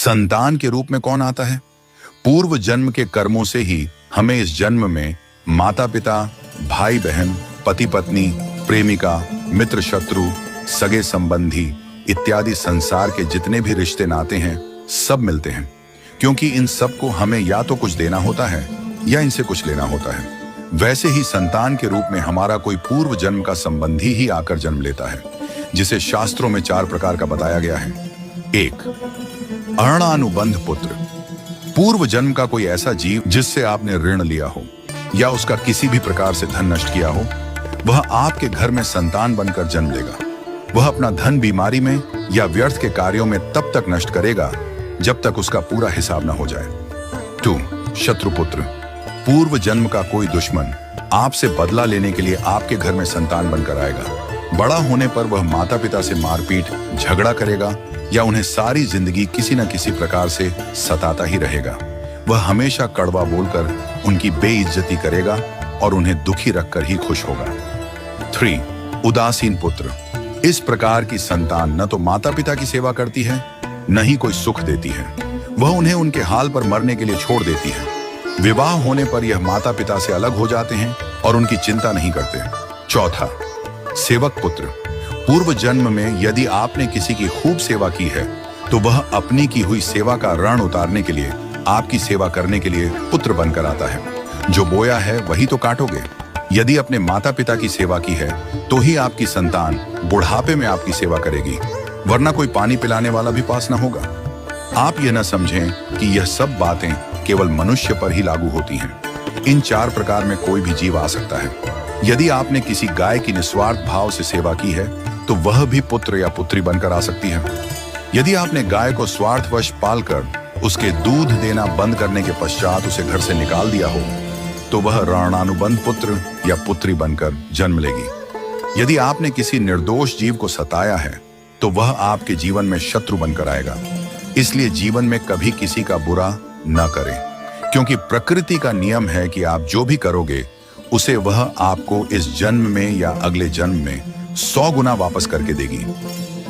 संतान के रूप में कौन आता है? पूर्व जन्म के कर्मों से ही हमें इस जन्म में माता पिता, भाई बहन, पति पत्नी, प्रेमिका, मित्र शत्रु, सगे संबंधी इत्यादि संसार के जितने भी रिश्ते नाते हैं सब मिलते हैं, क्योंकि इन सब को हमें या तो कुछ देना होता है या इनसे कुछ लेना होता है। वैसे ही संतान के रूप में हमारा कोई पूर्व जन्म का संबंधी ही आकर जन्म लेता है, जिसे शास्त्रों में 4 प्रकार का बताया गया है। 1. अणानुबंध पुत्र। पूर्व जन्म का कोई ऐसा जीव जिससे आपने ऋण लिया हो या उसका किसी भी प्रकार से धन नष्ट किया हो, वह आपके घर में संतान बनकर जन्म लेगा। वह अपना धन बीमारी में या व्यर्थ के कार्यों में तब तक नष्ट करेगा जब तक उसका पूरा हिसाब न हो जाए। 2. शत्रुपुत्र। पूर्व जन्म का कोई दुश्मन आपसे बदला लेने के लिए आपके घर में संतान बनकर आएगा। बड़ा होने पर वह माता पिता से मारपीट, झगड़ा करेगा या उन्हें सारी जिंदगी किसी न किसी प्रकार से सताता ही रहेगा। वह हमेशा कड़वा बोलकर उनकी बेइज्जती करेगा और उन्हें दुखी रखकर ही खुश होगा। 3. उदासीन पुत्र। इस प्रकार की संतान न तो माता पिता की सेवा करती है, न ही कोई सुख देती है। वह उन्हें उनके हाल पर मरने के लिए छोड़ देती है। विवाह होने पर यह माता पिता से अलग हो जाते हैं और उनकी चिंता नहीं करते। 4. सेवक पुत्र। पूर्व जन्म में यदि आपने किसी की खूब सेवा की है तो वह अपनी की हुई सेवा का ऋण उतारने के लिए आपकी सेवा करने के लिए पुत्र बनकर आता है। जो बोया है वही तो काटोगे। यदि अपने माता पिता की सेवा की है तो ही आपकी संतान बुढ़ापे में आपकी सेवा करेगी, वरना कोई पानी पिलाने वाला भी पास न होगा। आप यह न समझें कि यह सब बातें केवल मनुष्य पर ही लागू होती हैं। इन 4 प्रकार में कोई भी जीव आ सकता है। यदि आपने किसी गाय की निस्वार्थ भाव से सेवा की है तो वह भी पुत्र या पुत्री बनकर आ सकती है। यदि आपने गाय को स्वार्थवश पालकर उसके दूध देना बंद करने के पश्चात उसे घर से निकाल दिया हो तो वह ऋणानुबंध पुत्र या पुत्री बनकर जन्म लेगी। यदि आपने किसी निर्दोष जीव को सताया है तो वह आपके जीवन में शत्रु बनकर आएगा। इसलिए जीवन में कभी किसी का बुरा न करें, क्योंकि प्रकृति का नियम है कि आप जो भी करोगे उसे वह आपको इस जन्म में या अगले जन्म में 100 गुना वापस करके देगी।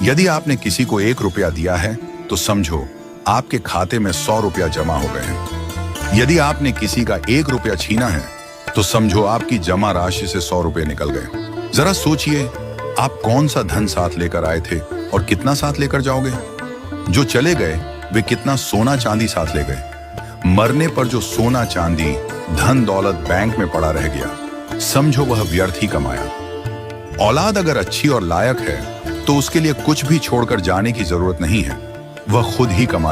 यदि आपने किसी को 1 रुपया दिया है तो समझो आपके खाते में 100 रुपया जमा हो गए हैं। यदि आपने किसी का 1 रुपया छीना है तो समझो आपकी जमा राशि से 100 रुपये निकल गए। जरा सोचिए, आप कौन सा धन साथ लेकर आए थे और कितना साथ लेकर जाओगे? जो चले गए वे कितना सोना चांदी साथ ले गए। मरने पर जो सोना चांदी धन दौलत बैंक में पड़ा रह गया, समझो वह व्यर्थ ही कमाया। औलाद अगर अच्छी और लायक है तो उसके लिए कुछ भी छोड़कर जाने की जरूरत नहीं है, वह खुद ही कमा ले।